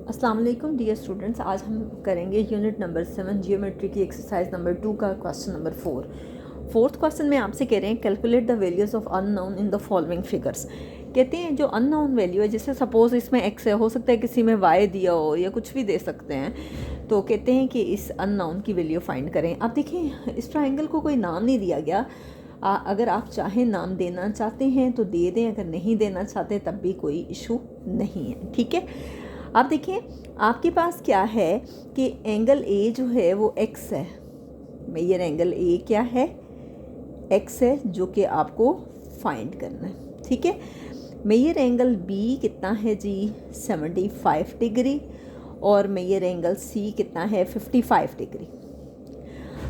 अस्सलाम वालेकुम dear students, आज हम करेंगे यूनिट नंबर 7 जियोमेट्री की एक्सरसाइज नंबर 2 का क्वेश्चन नंबर 4। फोर्थ क्वेश्चन में आपसे कह रहे हैं calculate the values of unknown in the following figures. कहते हैं जो अननोन वैल्यू है, जैसे सपोज इसमें एक्स है, हो सकता है किसी में वाई दिया हो या कुछ भी दे सकते हैं, तो कहते हैं कि इस अननोन की वैल्यू फाइंड करें। अब देखिए इस ट्राइंगल को कोई नाम नहीं दिया गया। अगर आप चाहें नाम देना चाहते हैं तो दे दें, अगर नहीं देना चाहते तब भी कोई इशू नहीं है, ठीक है। आप देखिए आपके पास क्या है कि एंगल ए जो है वो एक्स है। मेजर एंगल ए क्या है? एक्स है, जो कि आपको फाइंड करना है, ठीक है। मेजर एंगल बी कितना है जी? 75 डिग्री। और मेजर एंगल सी कितना है? 55 डिग्री।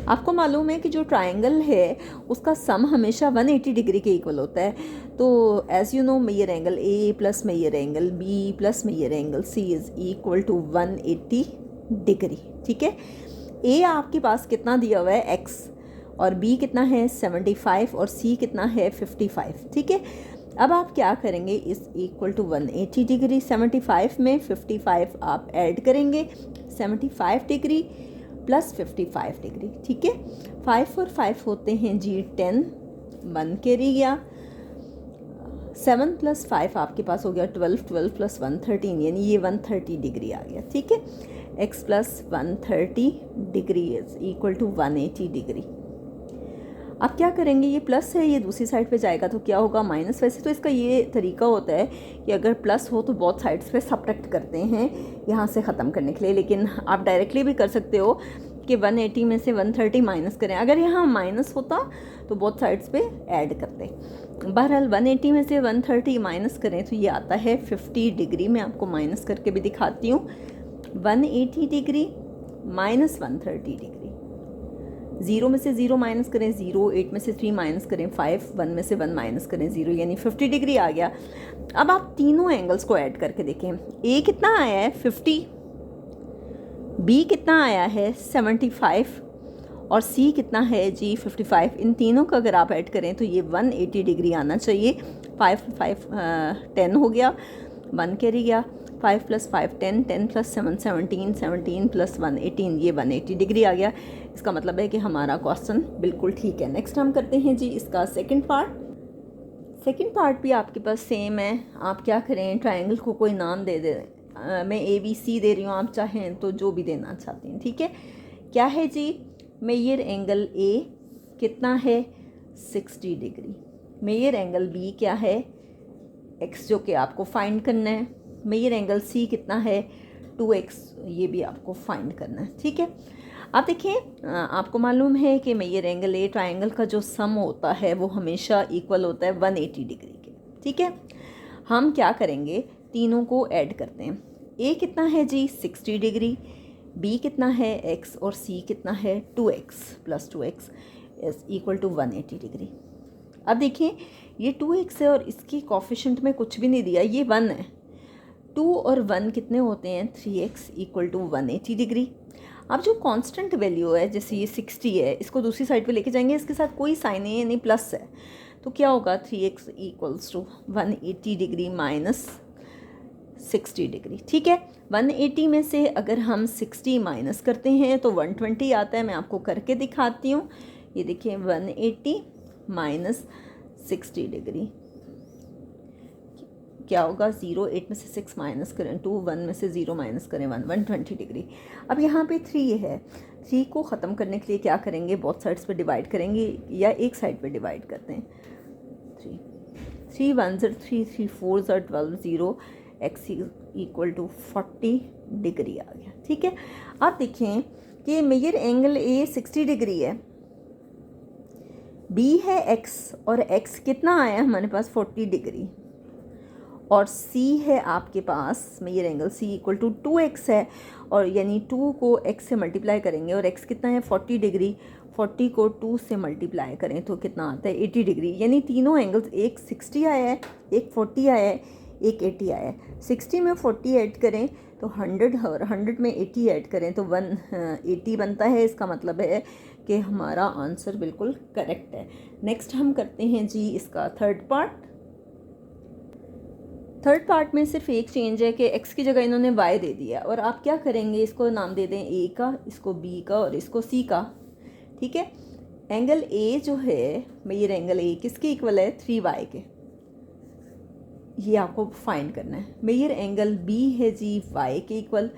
आपको मालूम है कि जो ट्रायंगल है उसका सम हमेशा 180 डिग्री के इक्वल होता है। तो as you know measure angle A plus measure angle B plus measure angle C is equal to 180 degree, ठीक है। ए आपके पास कितना दिया हुआ है? एक्स। और बी कितना है? 75। और सी कितना है? 55, ठीक है। अब आप क्या करेंगे? इस इक्वल टू 180 डिग्री, 75 में 55 आप ऐड करेंगे, 75 डिग्री प्लस 55 डिग्री, ठीक है। 5 और 5 होते हैं जी 10, 1 कैरी गया। 7 प्लस 5 आपके पास हो गया 12, 12 प्लस 1 13, यानी ये 130 डिग्री आ गया, ठीक है। x plus 130 degree is equal to 180 degree. अब क्या करेंगे? ये प्लस है, ये दूसरी साइड पे जाएगा तो क्या होगा? माइनस। वैसे तो इसका ये तरीका होता है कि अगर प्लस हो तो बहुत साइड्स पे सब्ट्रैक्ट करते हैं यहाँ से ख़त्म करने के लिए, लेकिन आप डायरेक्टली भी कर सकते हो कि 180 में से 130 माइनस करें। अगर यहाँ माइनस होता तो बहुत साइड्स पे ऐड करते। बहरहाल 180 में से 130 माइनस करें तो ये आता है 50 डिग्री। मैं आपको माइनस करके भी दिखाती हूँ। 180 डिग्री माइनस 130 डिग्री। 0 में से 0 माइनस करें 0, 8 में से 3 माइनस करें 5, 1 में से 1 माइनस करें 0, यानी 50 डिग्री आ गया। अब आप तीनों एंगल्स को ऐड करके देखें। ए कितना आया है? 50। बी कितना आया है? 75। और सी कितना है जी? 55। इन तीनों का अगर आप ऐड करें तो ये 180 डिग्री आना चाहिए। 5 5 10 हो गया, 1 कैरी गया। 5 प्लस 5 10, 10 प्लस 7 17, 17 प्लस 1 18, ये 180 डिग्री आ गया। इसका मतलब है कि हमारा क्वेश्चन बिल्कुल ठीक है। नेक्स्ट हम करते हैं जी इसका सेकंड पार्ट। सेकंड पार्ट भी आपके पास सेम है। आप क्या करें? ट्रायंगल को कोई नाम दे दें। मैं ए बी सी दे रही हूँ, आप चाहें तो जो भी देना चाहते हैं, ठीक है। क्या है जी? मेजर एंगल ए कितना है? 60 डिग्री। मेजर एंगल बी क्या है? एक्स, जो कि आपको फाइंड करना है। मेजर एंगल सी कितना है? 2x, ये भी आपको फाइंड करना है, ठीक है। आप देखिए आपको मालूम है कि मेजर एंगल ए ट्रायंगल का जो सम होता है वो हमेशा इक्वल होता है 180 डिग्री के, ठीक है। हम क्या करेंगे? तीनों को ऐड करते हैं। ए कितना है जी? 60 डिग्री। बी कितना है? x। और सी कितना है? 2x plus 2x is equal to 180 degree. अब देखिए ये 2x है और इसकी कोफिशिएंट में कुछ भी नहीं दिया, ये 1 है। 2 और 1 कितने होते हैं? 3x equal to 180 degree. अब जो कांस्टेंट वैल्यू है, जैसे ये 60 है, इसको दूसरी साइड पे लेके जाएंगे, इसके साथ कोई साइन नहीं है, नहीं प्लस है, तो क्या होगा? 3x equals to 180 degree minus 60 degree, ठीक है। 180 में से अगर हम 60 माइनस करते हैं तो 120 आता है। मैं आपको करके दिखाती हूँ। ये देखिए 180 माइनस 60 डिग्री क्या होगा? 0, 8 में से 6 माइनस करें 2, 1 में से 0 माइनस करें 1, 120 डिग्री। अब यहाँ पे 3 है, 3 को ख़त्म करने के लिए क्या करेंगे? बहुत साइड्स पे डिवाइड करेंगे या एक साइड पे डिवाइड करते हैं। 3 1 3 3 4 12 0, x इक्वल टू 40 डिग्री आ गया, ठीक है। अब देखें कि मेजर एंगल ए 60 डिग्री है, बी है x, और x कितना आया हमारे पास? 40 डिग्री। और c है आपके पास major angle c equal to 2x है, और यानी 2 को x से मल्टीप्लाई करेंगे, और x कितना है? 40 डिग्री। 40 को 2 से मल्टीप्लाई करें तो कितना आता है? 80 डिग्री। यानी तीनों एंगल्स, एक 60 आया है, एक 40 आया है, एक 80 आया है। 60 में 40 ऐड करें तो 100, और 100 में 80 ऐड करें तो 180 बनता है। इसका मतलब है कि हमारा आंसर बिल्कुल करेक्ट है। नेक्स्ट हम करते हैं जी इसका थर्ड पार्ट। थर्ड पार्ट में सिर्फ एक चेंज है कि x की जगह इन्होंने y दे दिया और आप क्या करेंगे, इसको नाम दे दें a का, इसको b का और इसको c का, ठीक है। एंगल a जो है, मेजर एंगल a किसके इक्वल है, 3y के, ये आपको फाइंड करना है। मेजर एंगल b है जी y के इक्वल,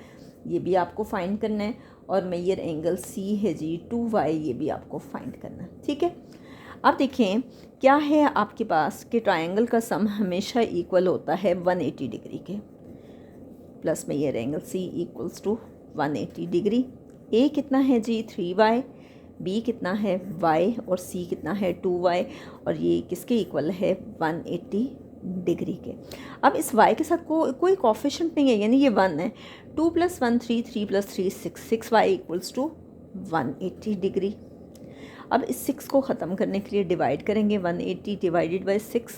ये भी आपको फाइंड करना है। और मेजर एंगल c है जी 2y, ये भी आपको फाइंड करना है, ठीक है। अब देखें क्या है आपके पास कि ट्रायंगल का सम हमेशा इक्वल होता है 180 डिग्री के, plus measure angle c equals to 180 degree. a कितना है जी 3y, b कितना है y और c कितना है 2y, और ये किसके इक्वल है 180 डिग्री के। अब इस y के साथ कोई कोफिशिएंट नहीं है, यानी ये 1 है। 2 + 1 3, 3 + 3 6, 6y इक्वल्स टू 180 डिग्री। अब इस 6 को ख़त्म करने के लिए डिवाइड करेंगे, 180 डिवाइडेड बाई 6,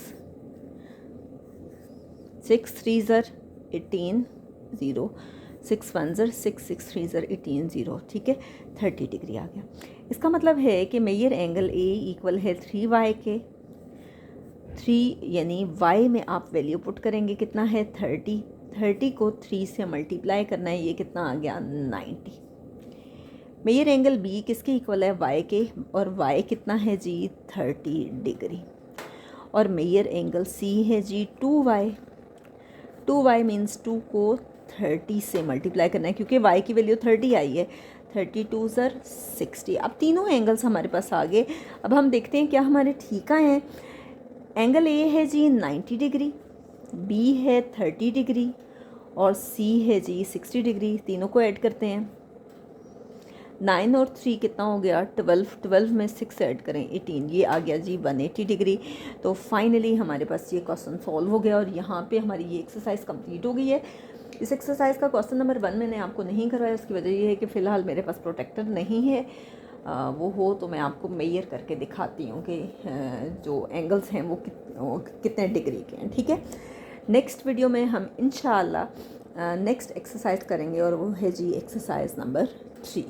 6 3 ज़र 18 0, 6 1 ज़र 6, 6 3 ज़र 18 0, ठीक है, 30 डिग्री आ गया। इसका मतलब है कि मेजर एंगल a इक्वल है 3y के। 3 यानी y में आप वैल्यू पुट करेंगे, कितना है 30, 30 को 3 से मल्टीप्लाई करना है, ये कितना आ गया 90। मेजर एंगल b किसके इक्वल है y के, और y कितना है जी 30 डिग्री। और मेजर एंगल c है जी 2y, 2y मीन्स 2 को 30 से मल्टीप्लाई करना है, क्योंकि y की वैल्यू 30 आई है, 32 ज़र 60। अब तीनों एंगल्स हमारे पास आ गए। अब हम देखते हैं क्या हमारे ठीक हैं। एंगल a है जी 90 डिग्री, b है 30 डिग्री और c है जी 60 डिग्री। तीनों को ऐड करते हैं, 9 और 3 कितना हो गया 12, 12 में 6 ऐड करें 18, ये आ गया जी 180 डिग्री। तो फाइनली हमारे पास ये क्वेश्चन सॉल्व हो गया और यहाँ पे हमारी ये एक्सरसाइज कंप्लीट हो गई है। इस एक्सरसाइज का क्वेश्चन नंबर 1 मैंने आपको नहीं करवाया, उसकी वजह ये है कि फ़िलहाल मेरे पास प्रोटेक्टर नहीं है। वो हो तो मैं आपको मेजर करके दिखाती हूँ कि जो एंगल्स हैं वो कितने डिग्री के हैं, ठीक है। नेक्स्ट वीडियो में हम इंशाअल्लाह नेक्स्ट एक्सरसाइज करेंगे और वो है जी एक्सरसाइज नंबर 3।